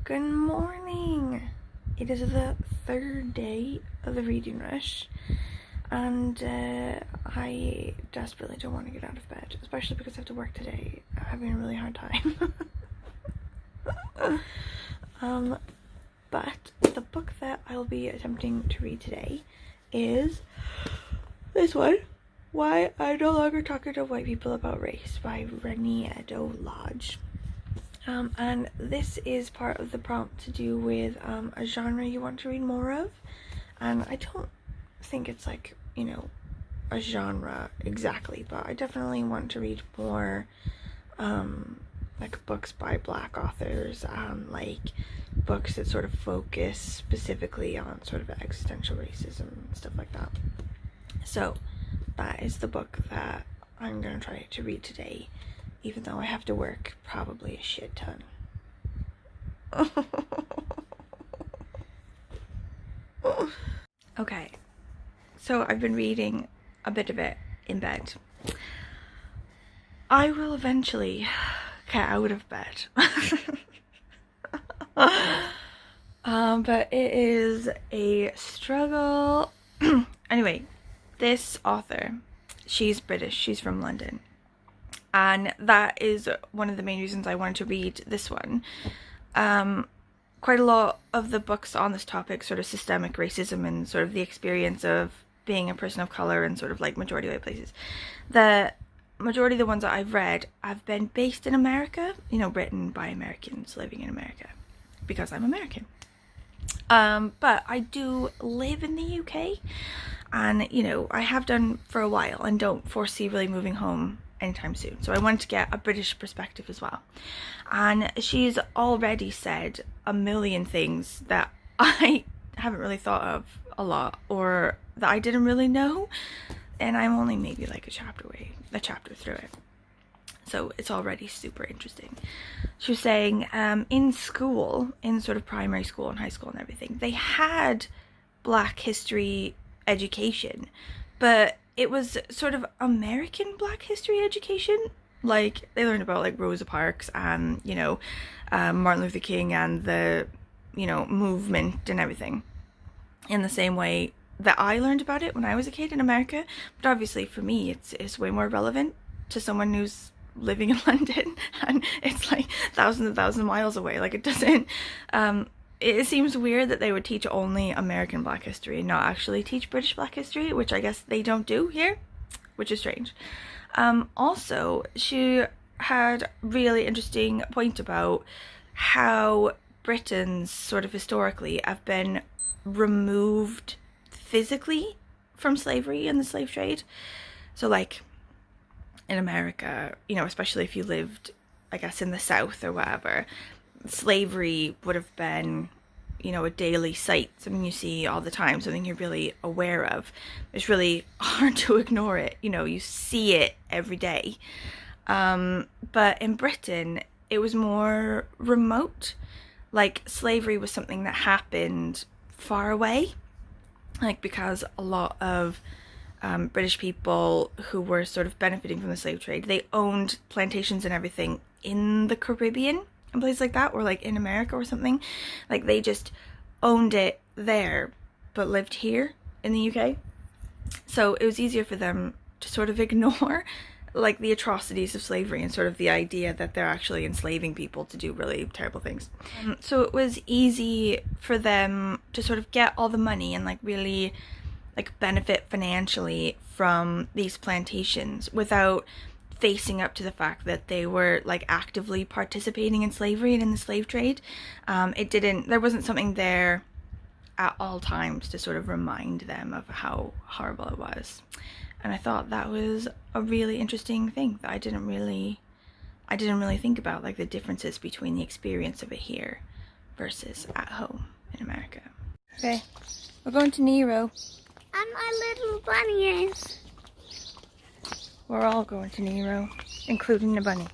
Good morning. It is the third day of the reading rush, and I desperately don't want to get out of bed, especially because I have to work today. I'm having a really hard time. But the book that I will be attempting to read today is this one, Why I'm No Longer Talking to White People About Race by Rennie Edo Lodge. And this is part of the prompt to do with a genre you want to read more of. And I don't think it's like, you know, a genre exactly, but I definitely want to read more like books by Black authors, like books that sort of focus specifically on sort of existential racism and stuff like that. So that is the book that I'm gonna try to read today, even though I have to work probably a shit ton. Okay, so I've been reading a bit of it in bed. I will eventually get out of bed. But it is a struggle. Anyway, this author, she's British, she's from London. And that is one of the main reasons I wanted to read this one. Quite a lot of the books on this topic, sort of systemic racism and sort of the experience of being a person of color in sort of like majority white places. The majority of the ones that I've read have been based in America, you know, written by Americans living in America, because I'm American. But I do live in the UK, and you know, I have done for a while and don't foresee really moving home anytime soon, so I wanted to get a British perspective as well. And she's already said a million things that I haven't really thought of a lot, or that I didn't really know, and I'm only maybe like a chapter through it, so it's already super interesting. She was saying in school, in sort of primary school and high school and everything, they had Black history education, but it was sort of American Black history education. Like, they learned about like Rosa Parks and, you know, Martin Luther King and the, you know, movement and everything, in the same way that I learned about it when I was a kid in America. But obviously for me, it's way more relevant to someone who's living in London, and it's like thousands and thousands of miles away. Like, it doesn't, it seems weird that they would teach only American Black history and not actually teach British Black history, which I guess they don't do here, which is strange. Also, she had a really interesting point about how Britons sort of historically have been removed physically from slavery and the slave trade. So like in America, you know, especially if you lived, I guess, in the South or whatever, slavery would have been, you know, a daily sight, something you see all the time, something you're really aware of. It's really hard to ignore it, you know, you see it every day. But in Britain, it was more remote. Like, slavery was something that happened far away, like, because a lot of British people who were sort of benefiting from the slave trade, they owned plantations and everything in the Caribbean and places like that, or like in America or something. Like, they just owned it there but lived here in the UK, so it was easier for them to sort of ignore like the atrocities of slavery and sort of the idea that they're actually enslaving people to do really terrible things. So it was easy for them to sort of get all the money and like really like benefit financially from these plantations without facing up to the fact that they were like actively participating in slavery and in the slave trade. There wasn't something there at all times to sort of remind them of how horrible it was. And I thought that was a really interesting thing that I didn't really think about, like the differences between the experience of it here versus at home in America. Okay, we're going to Nero. And my little bunny is. We're all going to Nero, including the bunny.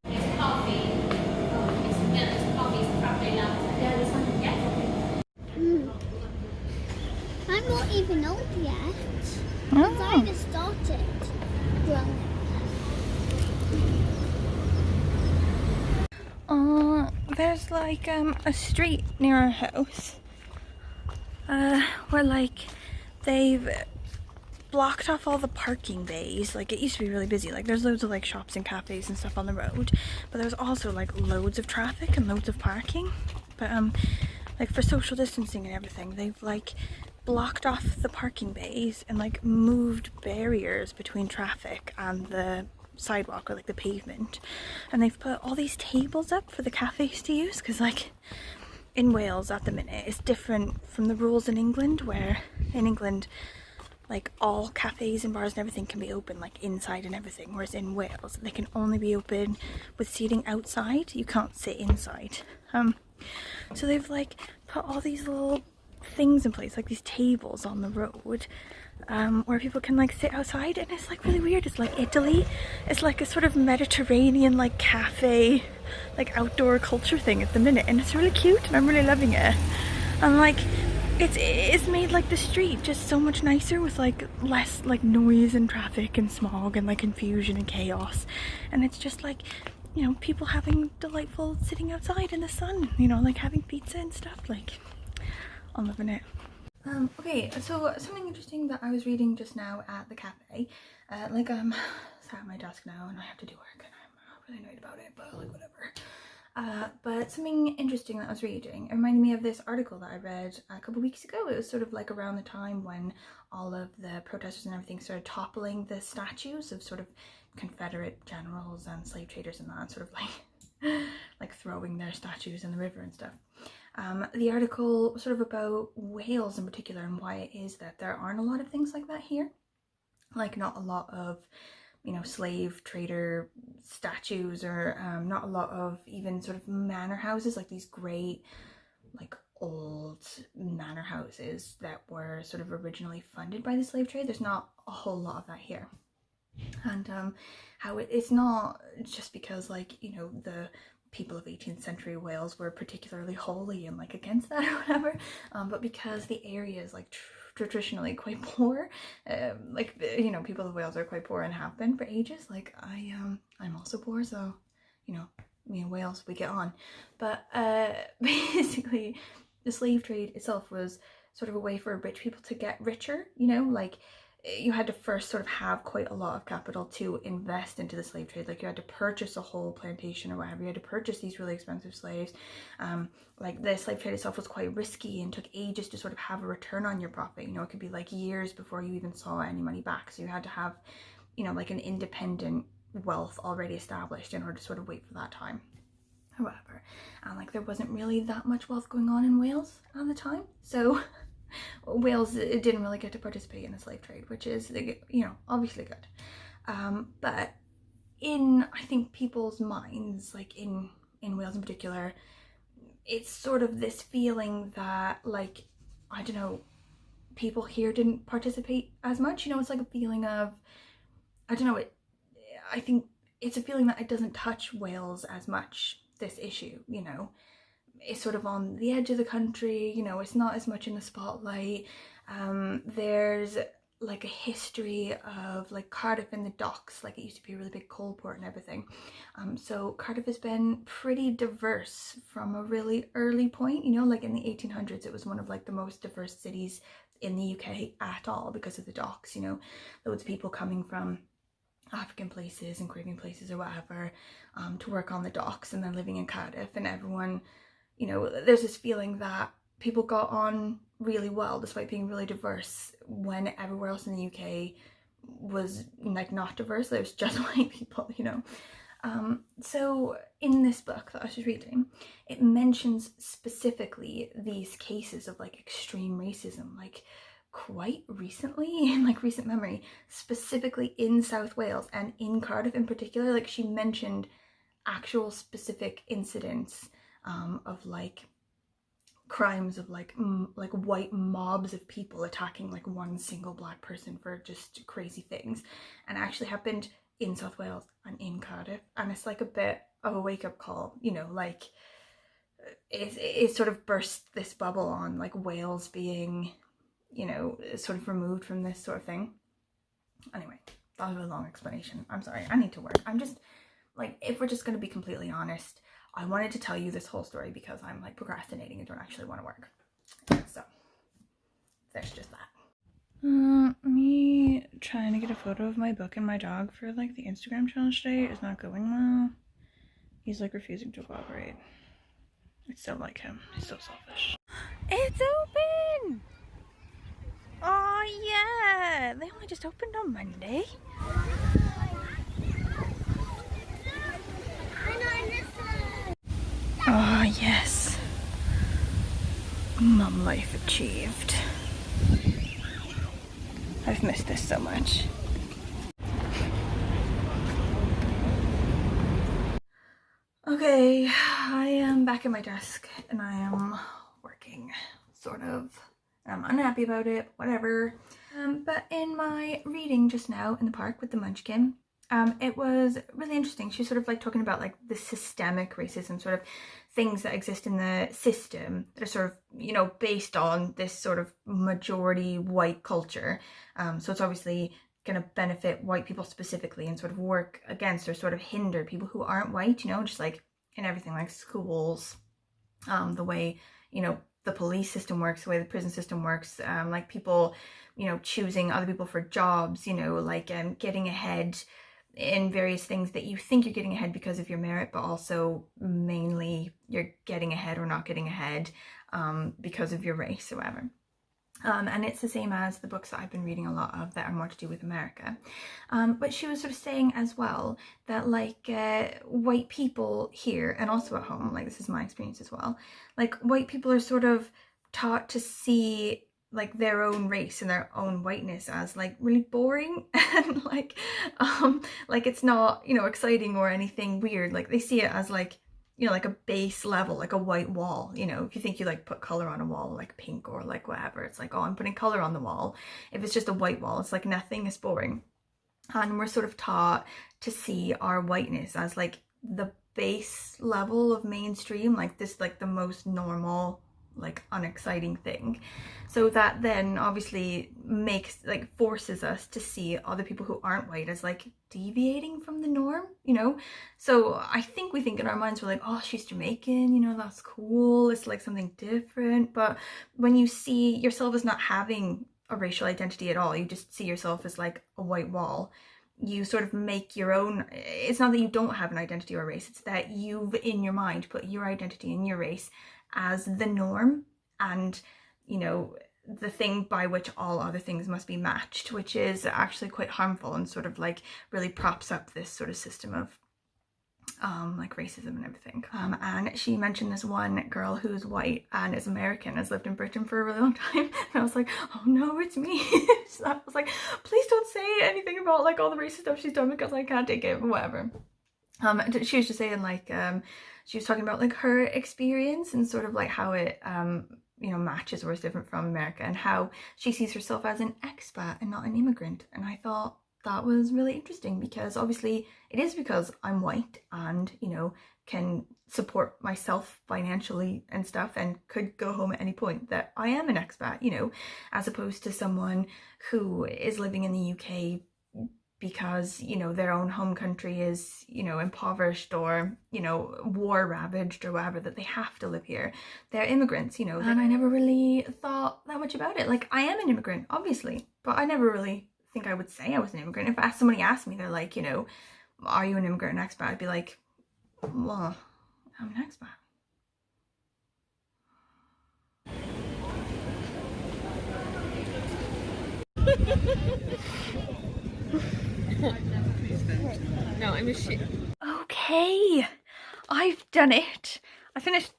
It's coffee. It's coffee. It's probably not. Yeah, this one. Yeah. I'm not even old yet. Oh. I just started growing. There there's like a street near our house where like they've blocked off all the parking bays. Like, it used to be really busy, like there's loads of like shops and cafes and stuff on the road, but there's also like loads of traffic and loads of parking. But like for social distancing and everything, they've like blocked off the parking bays and like moved barriers between traffic and the sidewalk, or like the pavement, and they've put all these tables up for the cafes to use, because like in Wales at the minute it's different from the rules in England, where in England like all cafes and bars and everything can be open like inside and everything, whereas in Wales they can only be open with seating outside. You can't sit inside. So they've like put all these little things in place, like these tables on the road, where people can like sit outside, and it's like really weird. It's like Italy. It's like a sort of Mediterranean like cafe, like outdoor culture thing at the minute, and it's really cute and I'm really loving it. And like it's made like the street just so much nicer, with like less like noise and traffic and smog and like confusion and chaos, and it's just like, you know, people having delightful sitting outside in the sun, you know, like having pizza and stuff. Like, I'm loving it. Okay, so something interesting that I was reading just now at the cafe, like I'm sat at my desk now and I have to do work and I'm really annoyed about it, but like whatever. But something interesting that I was reading, it reminded me of this article that I read a couple weeks ago. It was sort of like around the time when all of the protesters and everything started toppling the statues of sort of Confederate generals and slave traders and that, sort of like like throwing their statues in the river and stuff. The article was sort of about Wales in particular, and why it is that there aren't a lot of things like that here. Like not a lot of, you know, slave trader statues, or not a lot of even sort of manor houses, like these great like old manor houses that were sort of originally funded by the slave trade. There's not a whole lot of that here. And how it's not just because, like, you know, the people of 18th century Wales were particularly holy and like against that or whatever, but because the area is like traditionally quite poor. Like, you know, people of Wales are quite poor and have been for ages. Like I'm also poor, so, you know, me and Wales, we get on. But basically the slave trade itself was sort of a way for rich people to get richer, you know, like you had to first sort of have quite a lot of capital to invest into the slave trade. Like you had to purchase a whole plantation or whatever. You had to purchase these really expensive slaves. Like the slave trade itself was quite risky and took ages to sort of have a return on your profit. You know, it could be like years before you even saw any money back. So you had to have, you know, like an independent wealth already established in order to sort of wait for that time. However, like there wasn't really that much wealth going on in Wales at the time. So Wales didn't really get to participate in the slave trade, which is, you know, obviously good. But in, I think, people's minds, like in Wales in particular, it's sort of this feeling that, like, I don't know, people here didn't participate as much. You know, it's like a feeling of, I don't know, I think it's a feeling that it doesn't touch Wales as much, this issue, you know. It's sort of on the edge of the country, you know, it's not as much in the spotlight. There's like a history of like Cardiff and the docks, like it used to be a really big coal port and everything. So Cardiff has been pretty diverse from a really early point, you know, like in the 1800s it was one of like the most diverse cities in the UK at all because of the docks, you know, loads of people coming from African places and Caribbean places or whatever, to work on the docks, and then living in Cardiff, and everyone, you know, there's this feeling that people got on really well despite being really diverse, when everywhere else in the UK was like not diverse. There was just white people, you know. So in this book that I was reading, it mentions specifically these cases of like extreme racism, like quite recently, in like recent memory, specifically in South Wales and in Cardiff in particular. Like she mentioned actual specific incidents of like crimes of like white mobs of people attacking like one single black person for just crazy things, and actually happened in South Wales and in Cardiff. And it's like a bit of a wake-up call, you know, like it sort of burst this bubble on like Wales being, you know, sort of removed from this sort of thing. Anyway, that was a long explanation. I'm sorry, I need to work. I'm just like, if we're just going to be completely honest, I wanted to tell you this whole story because I'm like procrastinating and don't actually want to work. So there's just that. Me trying to get a photo of my book and my dog for like the Instagram challenge today is not going well. He's like refusing to cooperate. It's so like him. He's so selfish. It's open! Oh yeah! They only just opened on Monday. Oh yes. Mum life achieved. I've missed this so much. Okay, I am back at my desk and I am working, sort of. I'm unhappy about it, whatever. But in my reading just now in the park with the Munchkin, it was really interesting. She was sort of like talking about like the systemic racism, sort of things that exist in the system that are sort of, you know, based on this sort of majority white culture. So it's obviously going to benefit white people specifically and sort of work against or sort of hinder people who aren't white, you know, just like in everything like schools, the way, you know, the police system works, the way the prison system works, like people, you know, choosing other people for jobs, you know, like getting ahead in various things that you think you're getting ahead because of your merit, but also mainly you're getting ahead or not getting ahead because of your race or whatever. And it's the same as the books that I've been reading a lot of that are more to do with America. But she was sort of saying as well that like white people here and also at home, like this is my experience as well, like white people are sort of taught to see like their own race and their own whiteness as like really boring and like it's not, you know, exciting or anything weird. Like they see it as like, you know, like a base level, like a white wall. You know, if you think you like put color on a wall, like pink or like whatever, it's like, oh, I'm putting color on the wall. If it's just a white wall, it's like nothing, is boring. And we're sort of taught to see our whiteness as like the base level of mainstream, like this, like the most normal, like unexciting thing. So that then obviously makes, like, forces us to see other people who aren't white as like deviating from the norm, you know. So I think we think in our minds, we're like, oh, she's Jamaican, you know, that's cool, it's like something different. But when you see yourself as not having a racial identity at all, you just see yourself as like a white wall, you sort of make your own. It's not that you don't have an identity or race, it's that you've in your mind put your identity and your race as the norm and, you know, the thing by which all other things must be matched, which is actually quite harmful and sort of like really props up this sort of system of like racism and everything. And she mentioned this one girl who's white and is American, has lived in Britain for a really long time, and I was like, oh no, it's me. So I was like, please don't say anything about like all the racist stuff she's done because I can't take it, whatever. She was just saying like she was talking about like her experience and sort of like how it you know, matches or is different from America, and how she sees herself as an expat and not an immigrant. And I thought that was really interesting because obviously it is because I'm white and, you know, can support myself financially and stuff and could go home at any point, that I am an expat, you know, as opposed to someone who is living in the UK because, you know, their own home country is, you know, impoverished or, you know, war ravaged or whatever, that they have to live here. They're immigrants, you know. And I never really thought that much about it. Like, I am an immigrant, obviously, but I never really think I would say I was an immigrant. If somebody asked me, they're like, you know, are you an immigrant or an expat? I'd be like, well, I'm an expat. No, I'm a shit. Okay, I've done it. I finished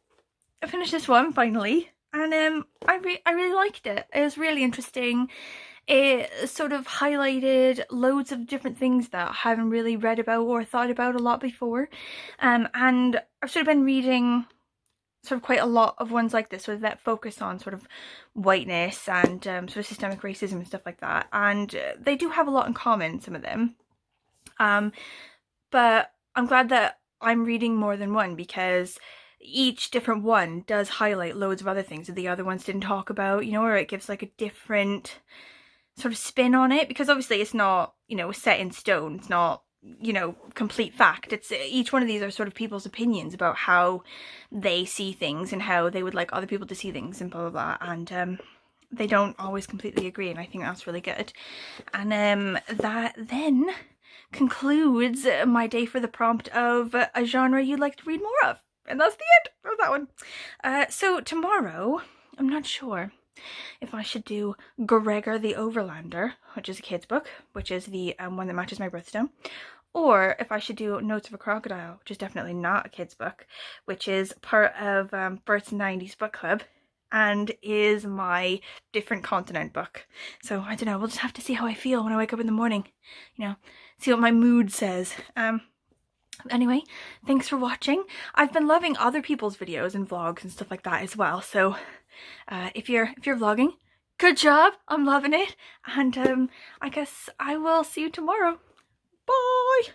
this one finally, and I really liked it. It was really interesting. It sort of highlighted loads of different things that I haven't really read about or thought about a lot before. And I've sort of been reading sort of quite a lot of ones like this, sort of that focus on sort of whiteness and sort of systemic racism and stuff like that. And they do have a lot in common, some of them. But I'm glad that I'm reading more than one, because each different one does highlight loads of other things that the other ones didn't talk about, you know, or it gives like a different sort of spin on it, because obviously it's not, you know, set in stone. It's not you know, complete fact. It's each one of these are sort of people's opinions about how they see things and how they would like other people to see things and blah blah blah, and they don't always completely agree, and I think that's really good. And that then concludes my day for the prompt of a genre you'd like to read more of, and that's the end of that one. So tomorrow, I'm not sure if I should do Gregor the Overlander, which is a kid's book, which is the one that matches my birthstone, or if I should do Notes of a Crocodile, which is definitely not a kid's book, which is part of Bert's 90s book club and is my different continent book. So I don't know, we'll just have to see how I feel when I wake up in the morning, you know, see what my mood says. Anyway, thanks for watching. I've been loving other people's videos and vlogs and stuff like that as well, so if you're vlogging, good job, I'm loving it, and I guess I will see you tomorrow. Bye!